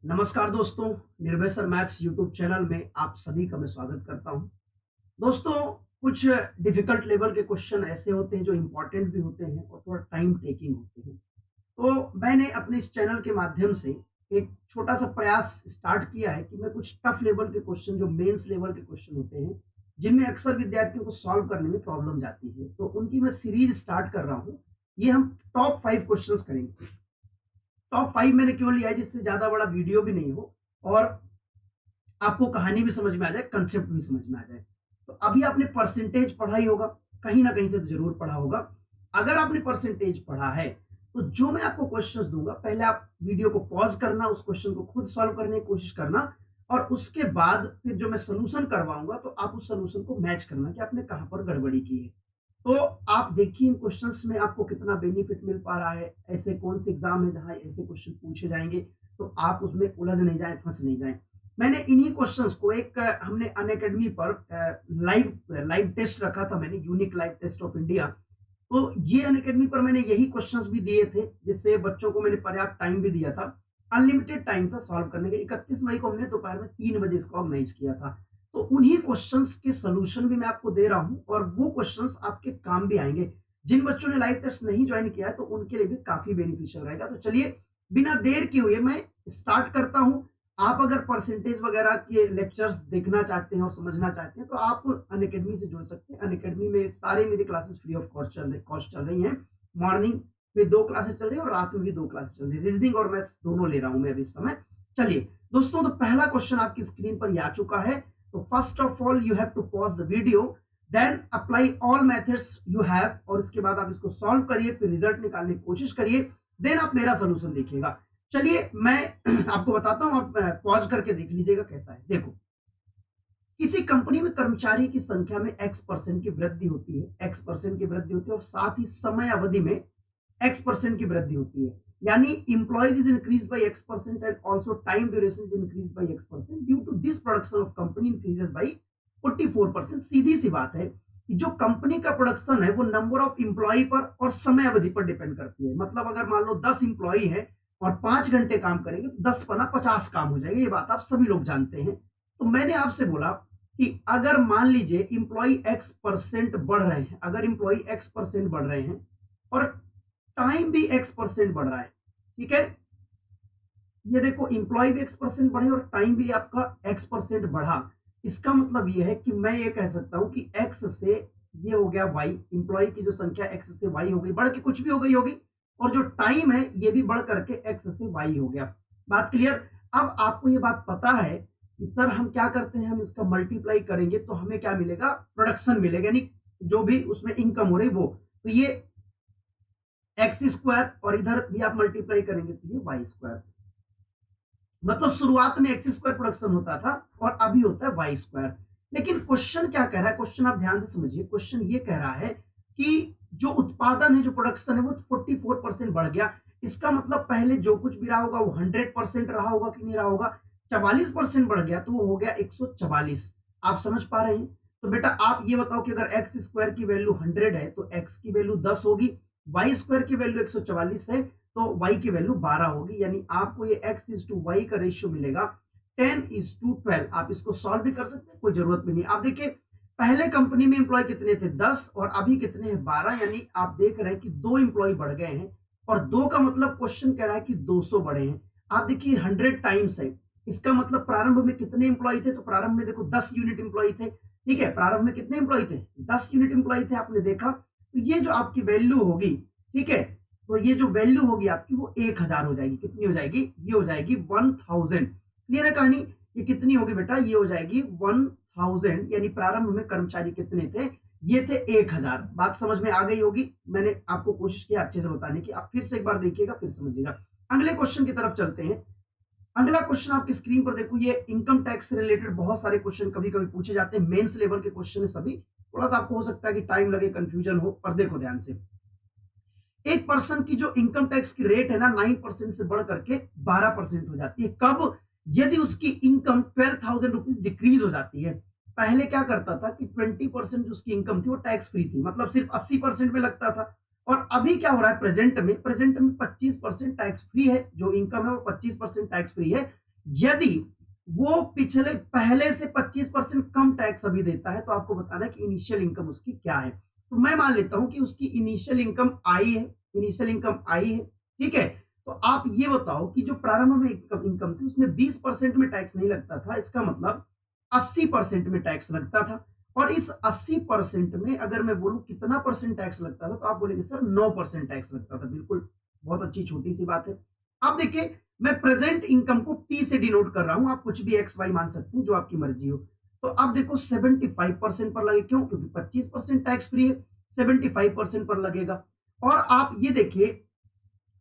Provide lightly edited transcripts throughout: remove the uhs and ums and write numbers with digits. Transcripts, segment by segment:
नमस्कार दोस्तों, निर्भय सर मैथ्स यूट्यूब चैनल में आप सभी का मैं स्वागत करता हूं। दोस्तों, कुछ डिफिकल्ट लेवल के क्वेश्चन ऐसे होते हैं जो इम्पोर्टेंट भी होते हैं और थोड़ा टाइम टेकिंग होते हैं। तो मैंने अपने इस चैनल के माध्यम से एक छोटा सा प्रयास स्टार्ट किया है कि मैं कुछ टफ लेवल के क्वेश्चन, जो मेंस लेवल के क्वेश्चन होते हैं, जिनमें अक्सर विद्यार्थियों को सॉल्व करने में प्रॉब्लम जाती है, तो उनकी मैं सीरीज स्टार्ट कर रहा हूँ। ये हम टॉप 5 क्वेश्चंस करेंगे। टॉप 5 मैंने क्यों लिया है, जिससे ज़्यादा बड़ा वीडियो भी नहीं हो और आपको कहानी भी समझ में आ जाए, कंसेप्ट भी समझ में आ जाए। तो अभी आपने परसेंटेज पढ़ा ही होगा, कहीं न कहीं से तो ज़रूर पढ़ा होगा। अगर आपने परसेंटेज पढ़ा है, तो जो मैं आपको क्वेश्चंस दूँगा, पहले आप वीडियो को पॉज़ करना, उस क्वेश्चन को खुद सॉल्व करने की कोशिश करना और उसके बाद फिर जो मैं सॉल्यूशन करवाऊँगा, तो आप उस सॉल्यूशन को मैच करना कि आपने कहाँ पर गड़बड़ी की है। तो आप देखिए इन क्वेश्चंस में आपको कितना बेनिफिट मिल पा रहा है। ऐसे कौन से एग्जाम है जहां ऐसे क्वेश्चन पूछे जाएंगे, तो आप उसमें उलझ नहीं जाए, फंस नहीं जाए। मैंने इन्हीं क्वेश्चंस को एक हमने अनअकैडमी पर लाइव लाइव टेस्ट रखा था, मैंने unique live test of India. तो ये अनअकैडमी पर मैंने यही क्वेश्चंस भी दिए थे, जिससे बच्चों को मैंने पर्याप्त टाइम भी दिया था। अनलिमिटेड टाइम था सॉल्व करने का। 31 मई को हमने दोपहर में 3 बजे इसको ऑर्गेनाइज किया था। तो उन्हीं क्वेश्चंस के सॉल्यूशन भी मैं आपको दे रहा हूं और वो क्वेश्चंस आपके काम भी आएंगे। जिन बच्चों ने लाइव टेस्ट नहीं ज्वाइन किया है, तो उनके लिए भी काफी बेनिफिशियल रहेगा। तो चलिए, बिना देर किए हुए मैं स्टार्ट करता हूं। आप अगर परसेंटेज वगैरह के लेक्चर्स देखना चाहते हैं और समझना चाहते हैं, तो आप अनअकैडमी से जुड़ सकते हैं। अनअकैडमी में सारे मेरी क्लासेस फ्री ऑफ कॉस्ट चल रही हैं। मॉर्निंग में 2 क्लासेस चल रही है और रात में भी 2 क्लासेस चल रही है। रीजनिंग और मैथ्स दोनों ले रहा हूं मैं अभी इस समय। चलिए दोस्तों, तो पहला क्वेश्चन आपकी स्क्रीन पर आ चुका है। तो first of all you have to pause the video, then apply all methods you have, और इसके बाद आप इसको सॉल्व करिए, फिर रिजल्ट निकालने की कोशिश करिए, देन आप मेरा सोल्यूशन देखिएगा। चलिए मैं आपको बताता हूं, आप पॉज करके देख लीजिएगा कैसा है। देखो, किसी कंपनी में कर्मचारी की संख्या में x% की वृद्धि होती है, x% की वृद्धि होती है, और साथ ही समय अवधि में x% की वृद्धि होती है। यानी employees is increase by x% and also time duration is increase by x%। Due to this production of company increases by 44%। सीधी सी बात है कि जो कंपनी का प्रोडक्शन है वो नंबर ऑफ एम्प्लॉय पर और समय अवधि पर डिपेंड करती है। मतलब अगर मान लो 10 एम्प्लॉय है और 5 घंटे काम करेंगे, तो 10 पना 50 काम हो जाएगा। ये बात आप सभी लोग जानते हैं। तो मैंने आपसे बोला कि अगर मान लीजिए इंप्लॉई x% बढ़ रहे हैं, अगर इंप्लॉई x% बढ़ रहे हैं और टाइम भी x% बढ़ रहा है, ठीक है, ये देखो इंप्लॉय भी x% बढ़े और टाइम भी आपका x% बढ़ा। इसका मतलब ये है कि मैं ये कह सकता हूं कि x से ये हो गया y, इंप्लॉय की जो संख्या x से y हो गई, बढ़ के कुछ भी हो गई होगी, और जो टाइम है ये भी बढ़ करके x से y हो गया। बात क्लियर? अब आपको ये बात पता है कि सर हम क्या करते हैं, हम इसका मल्टीप्लाई करेंगे तो हमें क्या मिलेगा, प्रोडक्शन मिलेगा, यानी जो भी उसमें इनकम हो रही वो। तो ये एक्स स्क्वायर, और इधर भी आप मल्टीप्लाई करेंगे तो ये वाई स्क्वायर। मतलब शुरुआत में एक्स स्क्वायर प्रोडक्शन होता था और अभी होता है वाई स्क्वायर। लेकिन क्वेश्चन क्या कह रहा है, क्वेश्चन आप ध्यान से समझिए। क्वेश्चन ये कह रहा है कि जो उत्पादन है, जो प्रोडक्शन है, वो 44% बढ़ गया। इसका मतलब पहले जो कुछ भी रहा होगा वो 100% रहा होगा कि नहीं रहा होगा। 44% बढ़ गया तो वो हो गया 144। आप समझ पा रहे हैं? तो बेटा आप ये बताओ कि अगर एक्स स्क्वायर की वैल्यू 100 है तो एक्स की वैल्यू 10 होगी, वाई स्क्वायर की वैल्यू 144 है तो y की वैल्यू 12 होगी। यानी आपको ये x इज टू वाई का रेशियो मिलेगा 10:12। आप इसको सॉल्व भी कर सकते हैं, कोई जरूरत भी नहीं। आप देखिए, पहले कंपनी में एम्प्लॉय कितने थे, 10, और अभी कितने हैं, 12। यानी आप देख रहे हैं कि 2 एम्प्लॉय बढ़ गए हैं, और 2 का मतलब क्वेश्चन कह रहा है कि 200 बढ़े हैं। आप देखिए 100 टाइम्स है, इसका मतलब प्रारंभ में कितने एम्प्लॉय थे, तो प्रारंभ में देखो 10 यूनिट एम्प्लॉय थे। ठीक है, प्रारंभ में कितने एम्प्लॉय थे, 10 यूनिट एम्प्लॉय थे, आपने देखा। तो ये जो आपकी वैल्यू होगी, ठीक है, तो ये जो वैल्यू होगी आपकी वो 1000 हो जाएगी। कितनी हो जाएगी, ये हो जाएगी 1000। क्लियर है कहानी? ये कितनी होगी बेटा, ये हो जाएगी 1000। यानी प्रारंभ में कर्मचारी कितने थे, ये थे 1000। बात समझ में आ गई होगी। मैंने आपको कोशिश किया अच्छे से बताने की, आप फिर से एक बार देखिएगा फिर समझिएगा। अगले क्वेश्चन की तरफ चलते हैं। अगला क्वेश्चन आपकी स्क्रीन पर देखो, ये इनकम टैक्स से रिलेटेड बहुत सारे क्वेश्चन कभी कभी पूछे जाते हैं। मेंस लेवल के क्वेश्चन है सभी। थोड़ा सा आपको हो सकता है कि टाइम लगे, कंफ्यूजन हो, पर देखो ध्यान से। एक पर्सन की जो इनकम टैक्स की रेट है ना, 9% से बढ़ करके 12% हो जाती है। कब? यदि उसकी इनकम 12,000 रुपीज डिक्रीज हो जाती है। पहले क्या करता था कि 20% जो उसकी इनकम थी वो टैक्स फ्री थी, मतलब सिर्फ 80% में लगता था। और अभी क्या हो रहा है, प्रेजेंट में 25% टैक्स फ्री है। जो इनकम है वो 25% टैक्स फ्री है। यदि वो पिछले पहले से 25% कम टैक्स अभी देता है तो आपको बताना है कि इनिशियल इनकम उसकी क्या है। तो मैं मान लेता हूं कि उसकी इनिशियल इनकम आई है, इनिशियल इनकम आई है, ठीक है। तो आप ये बताओ कि जो प्रारंभ में इनकम इनकम थी उसमें 20% में टैक्स नहीं लगता था, इसका मतलब 80% में टैक्स लगता था। और इस 80% में अगर मैं बोलूं कितना परसेंट टैक्स लगता था तो आप बोलेंगे सर 9% टैक्स लगता था। बिल्कुल, बहुत अच्छी छोटी सी बात है। आप देखिए, मैं प्रेजेंट इनकम को पी से डिनोट कर रहा हूं, आप कुछ भी एक्स वाई मान सकते हैं, जो आपकी मर्जी हो। तो आप देखो 75% पर लगे, क्यों? क्योंकि 25% टैक्स फ्री है, 75% पर लगेगा। और आप ये देखिए,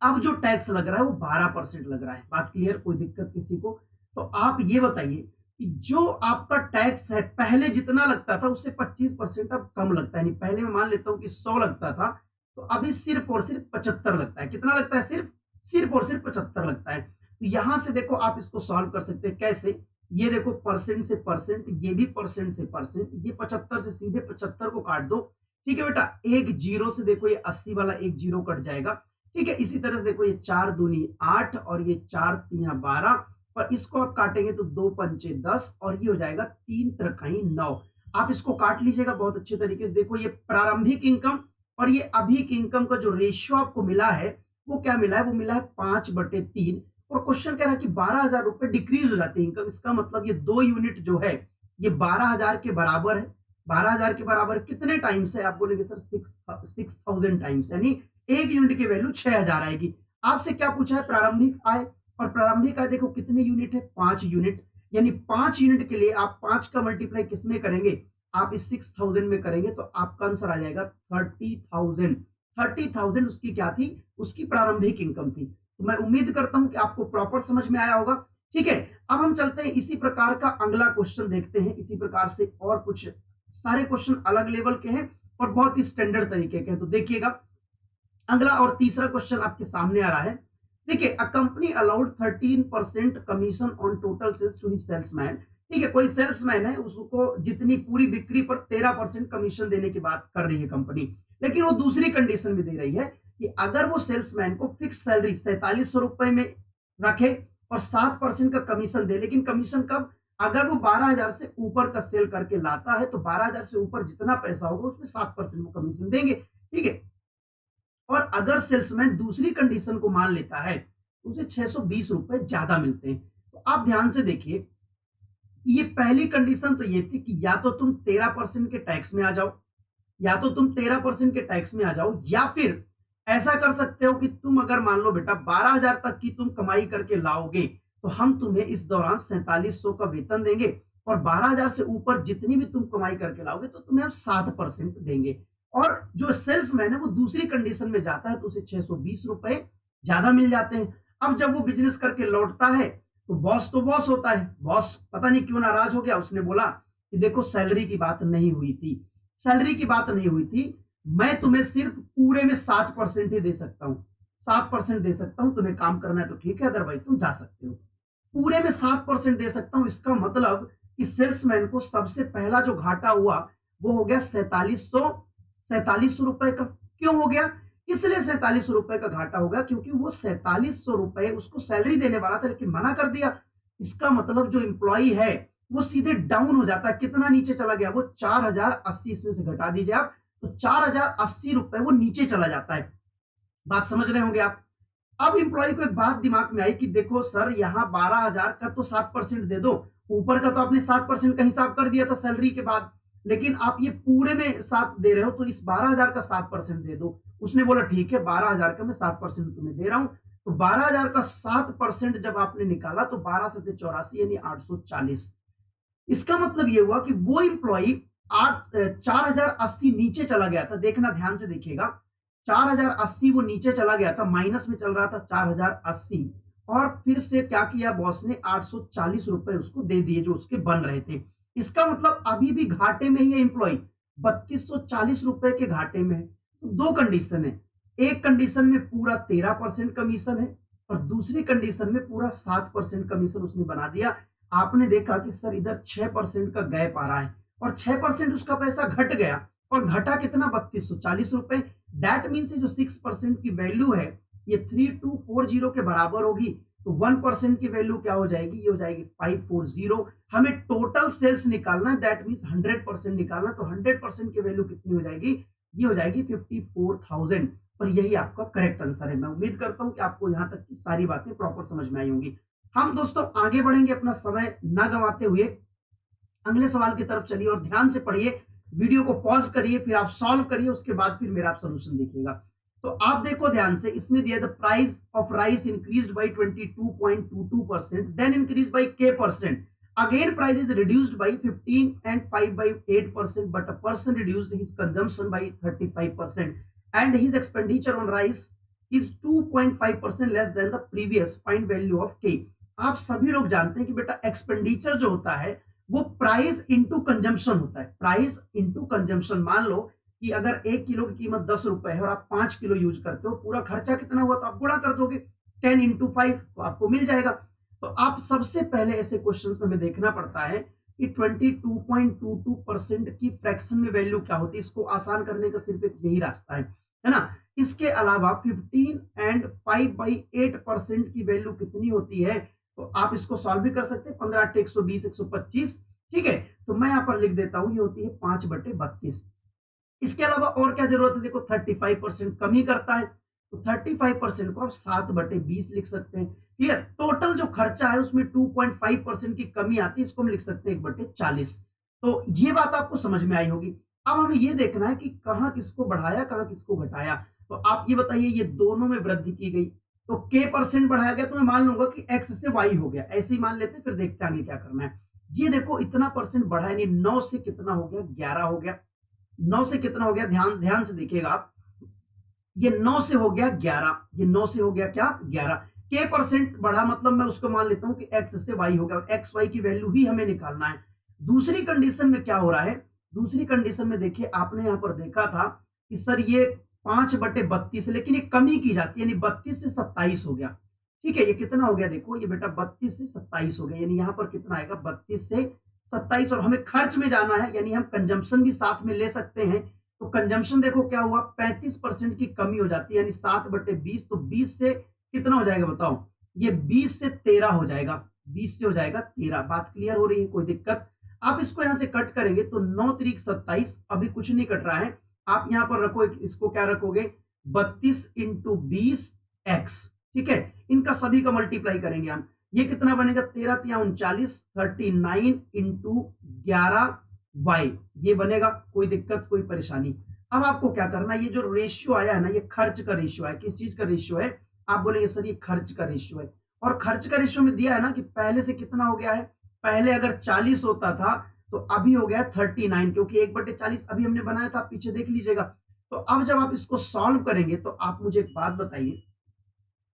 अब जो टैक्स लग रहा है वो 12% लग रहा है। बात क्लियर? कोई दिक्कत किसी को? तो आप ये बताइए कि जो आपका टैक्स है पहले जितना लगता था उससे 25% अब कम लगता है। पहले मैं मान लेता हूं कि 100 लगता था, तो अभी सिर्फ और सिर्फ 75 लगता है। कितना लगता है? सिर्फ सिर्फ और सिर्फ 75 लगता है। तो यहां से देखो आप इसको सॉल्व कर सकते हैं। कैसे? ये देखो, परसेंट से परसेंट, ये भी परसेंट से परसेंट, ये 75 से सीधे 75 को काट दो। ठीक है बेटा, एक जीरो से देखो ये 80 वाला एक जीरो कट जाएगा। ठीक है, इसी तरह से देखो ये 4 दूनी 8 और ये 4 तिया 12, और इसको आप काटेंगे तो 2 पंचे 10 और ये हो जाएगा 3 त्रिकाई 9। आप इसको काट लीजिएगा बहुत अच्छे तरीके से। देखो ये प्रारंभिक इनकम और ये अभी की इनकम का जो रेशियो आपको मिला है वो क्या मिला है? वो मिला है 5/3। और क्वेश्चन कह रहा है कि 12,000 रुपए डिक्रीज हो जाती है इनकम। इसका मतलब ये 2 यूनिट जो है ये 12,000 के बराबर है। 12,000 के बराबर कितने टाइम्स है? आप बोलेंगे सर 6,000 टाइम्स, यानी एक यूनिट की वैल्यू 6,000 आएगी। आपसे क्या पूछा है? प्रारंभिक आय। और प्रारंभिक आय देखो कितने यूनिट है? 5 यूनिट। यानी 5 यूनिट के लिए आप 5 का मल्टीप्लाई किसमें करेंगे? आप इस 6,000 में करेंगे तो आपका आंसर आ जाएगा 30,000। 30,000 उसकी क्या थी? उसकी प्रारंभिक इनकम थी। तो मैं उम्मीद करता हूं कि आपको प्रॉपर समझ में आया होगा। ठीक है, अब हम चलते हैं इसी प्रकार का अगला क्वेश्चन देखते हैं। इसी प्रकार से और कुछ सारे क्वेश्चन अलग लेवल के हैं और बहुत ही स्टैंडर्ड तरीके के हैं। तो देखिएगा, अगला और तीसरा क्वेश्चन आपके सामने आ रहा है। देखिए, a company allowed 13% commission on total sales to his salesman. ठीक है, कोई सेल्समैन है, उसको जितनी पूरी बिक्री पर 13% कमीशन देने की बात कर रही है कंपनी। लेकिन वो दूसरी कंडीशन भी दे रही है कि अगर वो सेल्समैन को फिक्स सैलरी 4700 रुपए में रखे और 7% का कमीशन दे। लेकिन कमीशन कब? अगर वो 12,000 से ऊपर का सेल करके लाता है तो 12,000 से ऊपर जितना पैसा होगा उसमें 7% वो कमीशन देंगे। ठीक है, और अगर सेल्समैन दूसरी कंडीशन को मान लेता है तो उसे 620 रुपए ज्यादा मिलते हैं। तो आप ध्यान से देखिए, ये पहली कंडीशन तो ये थी कि या तो तुम 13% के टैक्स में आ जाओ, या तो तुम 13% के टैक्स में आ जाओ, या फिर ऐसा कर सकते हो कि तुम अगर मान लो बेटा 12,000 तक की तुम कमाई करके लाओगे तो हम तुम्हें इस दौरान 4700 का वेतन देंगे, और 12,000 से ऊपर जितनी भी तुम कमाई करके लाओगे तो तुम्हें हम 7% देंगे। और जो सेल्समैन है वो दूसरी कंडीशन में जाता है तो उसे 620 रुपए ज्यादा मिल जाते हैं। अब जब वो बिजनेस करके लौटता है तो बॉस तो बॉस होता है, बॉस पता नहीं क्यों नाराज हो गया। उसने बोला कि देखो सैलरी की बात नहीं हुई थी, सैलरी की बात नहीं हुई थी, मैं तुम्हें सिर्फ पूरे में 7% ही दे सकता हूं, 7% दे सकता हूं। तुम्हें काम करना है तो ठीक है, अदरवाइज तुम जा सकते हो। पूरे में 7% दे सकता हूं, इसका मतलब कि सेल्समैन को सबसे पहला जो घाटा हुआ वो हो गया 4700 रुपए का। क्यों हो गया? इसलिए 4700 रुपए का घाटा हो गया क्योंकि वो 4700 रुपए उसको सैलरी देने वाला था लेकिन मना कर दिया। इसका मतलब जो एम्प्लॉई है वो सीधे डाउन हो जाता है। कितना नीचे चला गया? वो 4,080 इसमें से घटा दीजिए आप, तो 4,080 रुपए वो नीचे चला जाता है। बात समझ रहे होंगे आप? अब एम्प्लॉय को एक बात दिमाग में आई कि देखो सर, यहाँ 12,000 का तो 7% दे दो, ऊपर का तो आपने 7% का हिसाब कर दिया था सैलरी के बाद, लेकिन आप ये पूरे में 7 दे रहे हो तो इस 12,000 का 7% दे दो। उसने बोला ठीक है, 12,000 का मैं 7% तुम्हें दे रहा हूं। तो 12,000 का 7% जब आपने निकाला तो 12 सत्ते 84 यानी 840। इसका मतलब ये हुआ कि वो इंप्लॉई 4,080 नीचे चला गया था। देखना, ध्यान से देखिएगा, 4,080 वो नीचे चला गया था, माइनस में चल रहा था 4,080। और फिर से क्या किया बॉस ने? 840 रुपए उसको दे दिए जो उसके बन रहे थे। इसका मतलब अभी भी घाटे में ही है इंप्लॉई, 3240 रुपए के घाटे में है। तो दो कंडीशन है, एक कंडीशन में पूरा 13% कमीशन है और दूसरी कंडीशन में पूरा 7% कमीशन उसने बना दिया। आपने देखा कि सर इधर 6% का गैप आ रहा है और 6% उसका पैसा घट गया, और घटा कितना? 3240 रुपए। दैट मीन्स जो 6% की वैल्यू है ये 3240 के बराबर होगी। तो 1% की वैल्यू क्या हो जाएगी, ये हो जाएगी 540। हमें टोटल सेल्स निकालना है, दैट मीन्स 100% निकालना, तो 100% की वैल्यू कितनी हो जाएगी, ये हो जाएगी 54,000। और यही आपका करेक्ट आंसर है। मैं उम्मीद करता हूं कि आपको यहां तक की सारी बातें प्रॉपर समझ में आई होंगी। हम दोस्तों आगे बढ़ेंगे, अपना समय ना गंवाते हुए अगले सवाल की तरफ चलिए और ध्यान से पढ़िए, वीडियो को पॉज करिए, फिर आप सॉल्व करिए, उसके बाद फिर मेरा आप सोल्यूशन देखिएगा। तो आप देखो ध्यान से, इसमें दिया the price of rice increased by 22.22%, then increase by k percent, again price is reduced by 15 and 5 by 8%, but a person reduced his consumption by 35% and his expenditure on rice is 2.5% less than the previous, find value of k। आप सभी लोग जानते हैं कि बेटा expenditure जो होता है वो प्राइस इंटू कंजम्पशन होता है, प्राइस इंटू कंजम्पशन। मान लो कि अगर 1 किलो की कीमत 10 रुपए है और आप 5 किलो यूज करते हो, पूरा खर्चा कितना हुआ, तो आप गुणा कर दोगे 10 इंटू 5, तो आपको मिल जाएगा। तो आप सबसे पहले ऐसे क्वेश्चन में हमें देखना पड़ता है कि 22.22% की फ्रैक्शन में वैल्यू क्या होती है। इसको आसान करने का सिर्फ एक यही रास्ता है ना। इसके अलावा 15 and 5/8% की वैल्यू कितनी होती है, तो आप इसको सॉल्व भी कर सकते हैं, 15 8 120 125। ठीक है, तो मैं यहां पर लिख देता हूं, ये होती है 5/32। इसके अलावा और क्या जरूरत है, देखो 35% कमी करता है, तो 35% को आप 7/20 लिख सकते हैं। क्लियर, टोटल जो खर्चा है उसमें 2.5% की कमी आती है, इसको हम लिख सकते हैं 1/40। तो ये बात आपको समझ में आई होगी। अब हमें ये देखना है कि कहाँ किसको बढ़ाया, कहाँ किसको घटाया। तो आप ये बताइए, ये दोनों में वृद्धि की गई, तो k परसेंट बढ़ाया गया, तो मैं मान लूंगा कि x से y हो गया, ऐसे ही मान लेते हैं, फिर देखते हैं आगे क्या करना है। ये देखो इतना परसेंट बढ़ा, यानी 9 से कितना हो गया, 11 हो गया। 9 से कितना हो गया, ध्यान ध्यान से देखिएगा आप, ये 9 से हो गया 11, ये 9 से हो गया क्या, 11। k परसेंट बढ़ा, मतलब मैं उसको मान लेता हूं कि x से y हो गया, और एक्स वाई की वैल्यू ही हमें निकालना है। दूसरी कंडीशन में क्या हो रहा है, दूसरी कंडीशन में देखिए, आपने यहां पर देखा था कि सर ये 5/32, लेकिन ये कमी की जाती है, यानी 32 से 27 हो गया। ठीक है, ये कितना हो गया, देखो ये बेटा 32 से 27 हो गया, यानी यहां पर कितना आएगा, 32 से 27। और हमें खर्च में जाना है, यानी हम कंजम्पशन भी साथ में ले सकते हैं। तो कंजम्पशन देखो क्या हुआ, 35% की कमी हो जाती है, यानी 7/20, तो 20 से कितना हो जाएगा बताओ, ये 20 से 13 हो जाएगा, 20 से हो जाएगा 13। बात क्लियर हो रही है, कोई दिक्कत। आप इसको यहां से कट करेंगे तो 9 त्रिक 27, अभी कुछ नहीं कट रहा है, आप यहां पर रखो, इसको क्या रखोगे, 32 इंटू 20 एक्स। ठीक है, इनका सभी का मल्टीप्लाई करेंगे हम, ये कितना बनेगा, 13 तिया 39, 39 इंटू 11 वाई, ये बनेगा, कोई दिक्कत कोई परेशानी। अब आपको क्या करना है, ये जो रेशियो आया है ना, ये खर्च का रेशियो है, किस चीज का रेशियो है, आप बोलेंगे सर ये खर्च का रेशियो है। और खर्च का रेशियो में दिया है ना कि पहले से कितना हो गया है, पहले अगर 40 होता था तो अभी हो गया 39, क्योंकि 1/40 अभी हमने बनाया था, आप पीछे देख लीजिएगा। तो अब जब आप इसको सॉल्व करेंगे तो आप मुझे एक बात बताइए,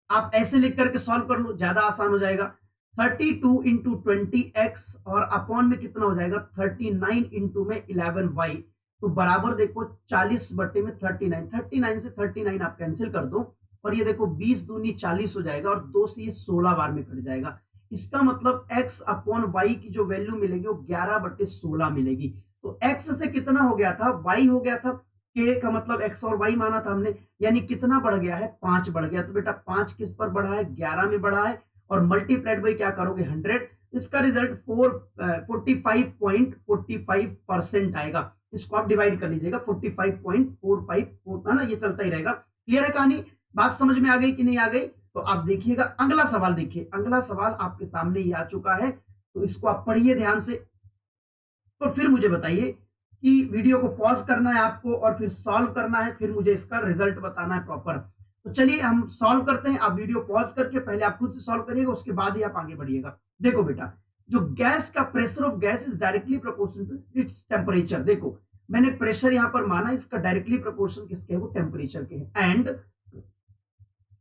आप ऐसे लिख करके सॉल्व कर लो, ज्यादा आसान हो जाएगा। 32 इंटू 20x और अपॉन में कितना हो जाएगा, 39 इंटू में 11y, तो बराबर देखो 40/39, 39 से 39 आप कैंसिल कर दो, और ये देखो 20 दूनी 40 हो जाएगा, और 2 से ये 16 बार में कट जाएगा। इसका मतलब x अपॉन y की जो वैल्यू मिलेगी वो 11/16 मिलेगी। तो x से कितना हो गया था, y हो गया था, k का मतलब x और y माना था हमने, यानी कितना बढ़ गया है, 5 बढ़ गया। तो बेटा 5 किस पर बढ़ा है, 11 में बढ़ा है, और मल्टीप्लाइड बाई क्या करोगे, 100। इसका रिजल्ट 45.45% आएगा। इसको आप डिवाइड कर लीजिएगा, 45.45 है ना, ये चलता ही रहेगा। क्लियर है कहानी, बात समझ में आ गई कि नहीं आ गई। तो आप देखिएगा अगला सवाल, देखिए अगला सवाल आपके सामने ही आ चुका है, तो इसको आप पढ़िए ध्यान से, तो फिर मुझे बताइए कि वीडियो को पॉज करना है आपको और फिर सॉल्व करना है, फिर मुझे इसका रिजल्ट बताना है प्रॉपर। तो चलिए हम सॉल्व करते हैं, आप वीडियो पॉज करके पहले आप खुद से सॉल्व करिएगा, उसके बाद ही आप आगे बढ़िएगा। देखो बेटा, जो गैस का pressure of gas is directly proportional to its temperature. देखो मैंने प्रेशर यहां पर माना, इसका डायरेक्टली प्रोपोर्शन किसके है, वो टेम्परेचर के है, and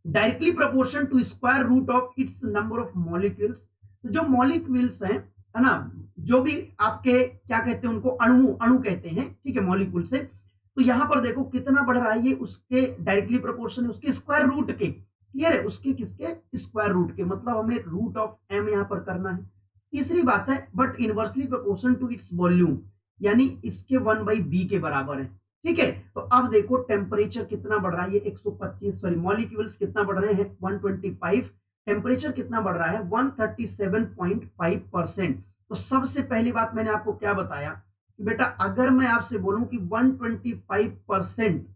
directly proportion to square root of its number of molecules. तो जो मॉलिक्यूल्स हैं, है ना, जो भी आपके क्या कहते हैं उनको, अणु अणु कहते हैं, ठीक है, मॉलिक्यूल से। तो यहां पर देखो कितना बढ़ रहा है, ये उसके डायरेक्टली प्रोपोर्शन है, उसके स्क्वायर रूट के। क्लियर है, उसके किसके स्क्वायर रूट के, मतलब हमें रूट ऑफ एम यहां पर करना है। तीसरी बात है, but inversely proportion to its volume, यानी इसके 1/v के बराबर है। ठीक है, तो अब देखो टेम्परेचर कितना बढ़ रहा है, ये 125, सॉरी मॉलिक्यूल्स कितना बढ़ रहे हैं, 125, टेम्परेचर कितना बढ़ रहा है 137.5%। तो सबसे पहली बात मैंने आपको क्या बताया कि बेटा अगर मैं आपसे बोलूं कि 125%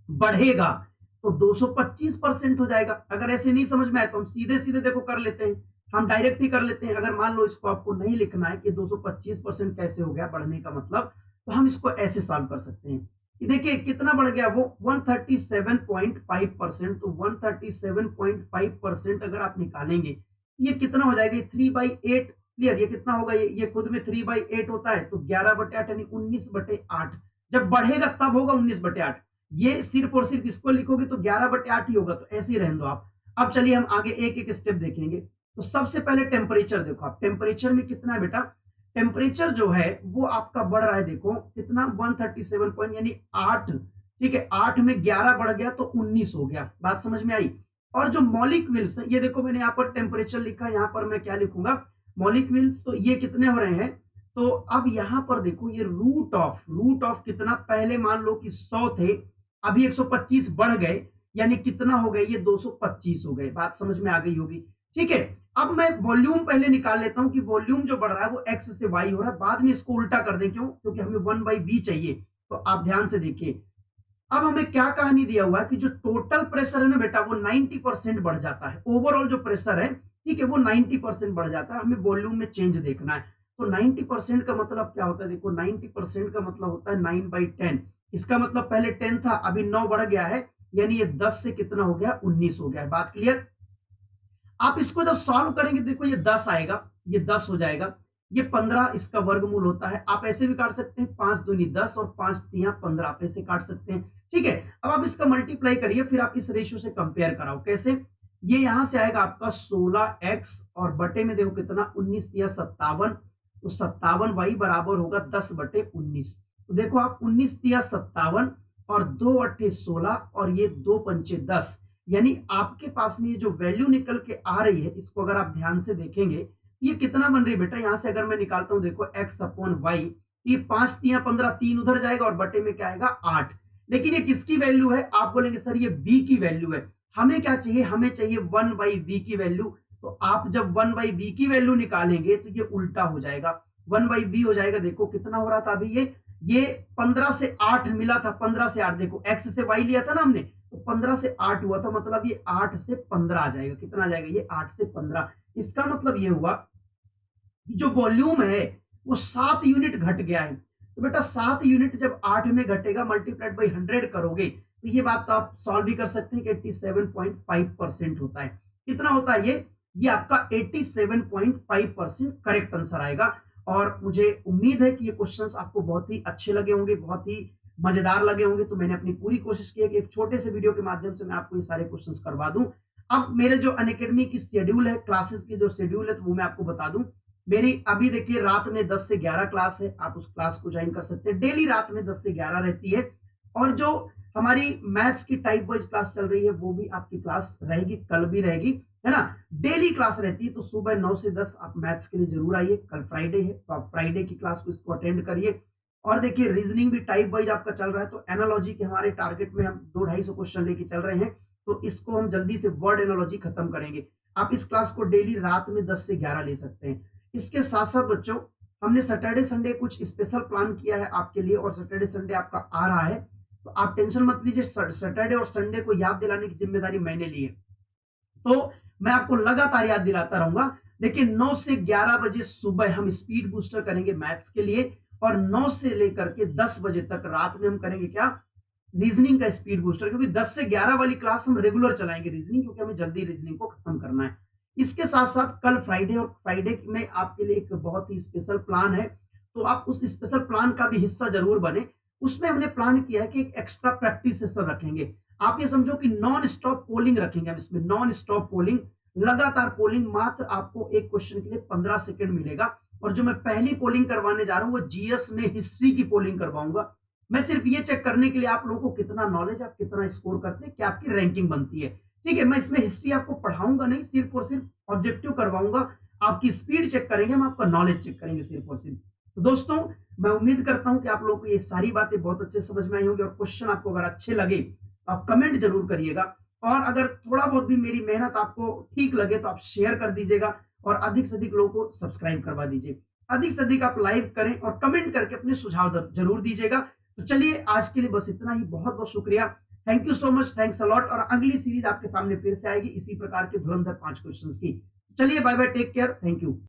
बढ़ेगा तो 225% हो जाएगा। अगर ऐसे नहीं समझ में आए तो हम सीधे सीधे देखो कर लेते हैं, हम डायरेक्ट ही कर लेते हैं। अगर मान लो इसको आपको नहीं लिखना है कि 225% कैसे हो गया बढ़ने का मतलब, तो हम इसको ऐसे सॉल्व कर सकते हैं कि देखिए कितना बढ़ गया वो 137.5%। तो 137.5% अगर आप निकालेंगे ये कितना हो जाएगा 3/8। क्लियर, ये कितना होगा, ये खुद में 3/8 होता है तो 11/8 यानी 19/8। जब बढ़ेगा तब होगा 19/8। ये सिर्फ और सिर्फ इसको लिखोगे तो 11/8 ही होगा, तो ऐसे ही रहने दो आप। अब चलिए हम आगे एक एक स्टेप देखेंगे। तो सबसे पहले टेम्परेचर देखो आप, टेम्परेचर में कितना है बेटा, टेम्परेचर जो है वो आपका बढ़ रहा है, देखो कितना 137 पॉइंट यानी 8। ठीक है, 8 में 11 बढ़ गया तो 19 हो गया। बात समझ में आई। और जो मॉलिक्यूल्स ये देखो मैंने यहाँ पर टेम्परेचर लिखा, यहाँ पर मैं क्या लिखूंगा मॉलिक्यूल्स, तो ये कितने हो रहे हैं। तो अब यहाँ पर देखो ये रूट ऑफ कितना, पहले मान लो कि 100 थे, अभी 125 बढ़ गए, यानी कितना हो गए ये 225 हो गए। बात समझ में आ गई होगी। ठीक है, अब मैं वॉल्यूम पहले निकाल लेता हूं कि वॉल्यूम जो बढ़ रहा है वो एक्स से वाई हो रहा है, बाद में इसको उल्टा कर दें, क्यों, क्योंकि हमें 1/v चाहिए। तो आप ध्यान से देखिए, अब हमें क्या कहानी दिया हुआ है कि जो टोटल प्रेशर है ना बेटा वो 90% बढ़ जाता है। ओवरऑल जो प्रेशर है, ठीक है, वो 90% बढ़ जाता है। हमें वॉल्यूम में चेंज देखना है। तो 90% का मतलब क्या होता है, देखो 90% का मतलब होता है 9/10। इसका मतलब पहले 10 था, अभी 9 बढ़ गया है, यानी ये 10 से कितना हो गया 19 हो गया है। बात क्लियर। आप इसको जब सॉल्व करेंगे देखो ये 10 आएगा, ये 10 हो जाएगा, ये 15 इसका वर्गमूल होता है। आप ऐसे भी काट सकते हैं, 5 दूनी 10 और 5 तिया 15, आप ऐसे काट सकते हैं। ठीक है, अब आप इसका मल्टीप्लाई करिए, फिर आप इस रेशियो से कंपेयर कराओ कैसे। ये यहां से आएगा आपका 16x और बटे में देखो कितना 19 तिया 57, तो 57 वही बराबर होगा 10/19। तो देखो आप 19 तिया 57 और 2 अट्ठे 16 और ये 2 पंचे 10, यानी आपके पास में ये जो वैल्यू निकल के आ रही है, इसको अगर आप ध्यान से देखेंगे ये कितना बन रही है बेटा, यहां से अगर मैं निकालता हूं देखो x/y, ये 5 तिया 15, 3 उधर जाएगा और बटे में क्या आएगा 8। लेकिन ये किसकी वैल्यू है, आप बोलेंगे सर ये v की वैल्यू है। हमें क्या चाहिए, हमें चाहिए 1/v की वैल्यू। तो आप जब 1/v की वैल्यू निकालेंगे तो ये उल्टा हो जाएगा, 1/v हो जाएगा। देखो कितना हो रहा था अभी ये 15 से 8 मिला था, 15 से 8, देखो x से y लिया था ना हमने, तो 15 से 8 हुआ था, मतलब ये 8 से 15 आ जाएगा। कितना आ जाएगा ये 8 से 15। इसका मतलब ये हुआ कि जो वॉल्यूम है वो 7 यूनिट घट गया है। तो बेटा 7 यूनिट जब 8 में घटेगा, मल्टीप्लाइड बाई 100 करोगे, तो ये बात तो आप सॉल्व भी कर सकते हैं कि 87.5% होता है। कितना होता है ये आपका 87.5% करेक्ट आंसर आएगा। और मुझे उम्मीद है कि ये क्वेश्चंस आपको बहुत ही अच्छे लगे होंगे, बहुत ही मजेदार लगे होंगे। तो मैंने अपनी पूरी कोशिश की है कि एक छोटे से वीडियो के माध्यम से मैं आपको ये सारे क्वेश्चंस करवा दूं। अब मेरे जो अनअकैडमी की शेड्यूल है, क्लासेस की जो शेड्यूल है, तो वो मैं आपको बता दूं। मेरी अभी देखिए रात में 10 से 11 क्लास है, आप उस क्लास को ज्वाइन कर सकते हैं। डेली रात में 10 से 11 रहती है। और जो हमारी मैथ्स की टाइप वाइज क्लास चल रही है वो भी आपकी क्लास रहेगी, कल भी रहेगी, है ना। डेली क्लास रहती है, तो सुबह 9 से 10 आप मैथ्स के लिए जरूर आइए। कल फ्राइडे है तो आप फ्राइडे की क्लास को इसको अटेंड करिए। और देखिए रीजनिंग भी टाइप वाइज आपका चल रहा है, तो एनालॉजी के हमारे टारगेट में हम 200-250 क्वेश्चन लेके चल रहे हैं, तो इसको हम जल्दी से वर्ड एनालॉजी खत्म करेंगे। आप इस क्लास को डेली रात में 10 से 11 ले सकते हैं। इसके साथ साथ बच्चों हमने सैटरडे संडे कुछ स्पेशल प्लान किया है आपके लिए, और सैटरडे संडे आपका आ रहा है, तो आप टेंशन मत लीजिए। सैटरडे और संडे को याद दिलाने की जिम्मेदारी मैंने ली है, तो मैं आपको लगातार याद दिलाता रहूंगा। लेकिन 9 से 11 बजे सुबह हम स्पीड बूस्टर करेंगे मैथ्स के लिए, और 9 से लेकर के 10 बजे तक रात में हम करेंगे क्या, रीजनिंग का स्पीड बूस्टर। क्योंकि 10 से 11 वाली क्लास हम रेगुलर चलाएंगे रीजनिंग, क्योंकि हमें जल्दी रीजनिंग को खत्म करना है। इसके साथ साथ कल फ्राइडे, और फ्राइडे में आपके लिए एक बहुत ही स्पेशल प्लान है, तो आप उस स्पेशल प्लान का भी हिस्सा जरूर बने। उसमें हमने प्लान किया है कि एक एक्स्ट्रा प्रैक्टिस सेशन रखेंगे। आप ये समझो कि नॉन स्टॉप पोलिंग रखेंगे हम इसमें, नॉन स्टॉप पोलिंग, लगातार पोलिंग। मात्र आपको एक क्वेश्चन के लिए 15 सेकंड मिलेगा। और जो मैं पहली पोलिंग करवाने जा रहा हूं वो जीएस में हिस्ट्री की पोलिंग करवाऊंगा। मैं सिर्फ ये चेक करने के लिए आप लोगों को कितना नॉलेज, आप कितना स्कोर करते हैं, क्या आपकी रैंकिंग बनती है। ठीक है, मैं इसमें हिस्ट्री आपको पढ़ाऊंगा नहीं, सिर्फ और सिर्फ ऑब्जेक्टिव करवाऊंगा। आपकी स्पीड चेक करेंगे, हम आपका नॉलेज चेक करेंगे सिर्फ और सिर्फ। तो दोस्तों मैं उम्मीद करता हूं कि आप लोगों को ये सारी बातें बहुत अच्छे समझ में आई होंगी, और क्वेश्चन आपको अगर अच्छे लगे तो आप कमेंट जरूर करिएगा। और अगर थोड़ा बहुत भी मेरी मेहनत आपको ठीक लगे तो आप शेयर कर दीजिएगा और अधिक से अधिक लोगों को सब्सक्राइब करवा दीजिए। अधिक से अधिक आप लाइक करें और कमेंट करके अपने सुझाव ज़रूर दीजिएगा। तो चलिए आज के लिए बस इतना ही। बहुत-बहुत शुक्रिया। Thank you so much, thanks a lot. और अगली सीरीज़ आपके सामने फिर से आएगी इसी प्रकार के धुरंधर 5 क्वेश्चंस की। चलिए bye bye, take care, thank you.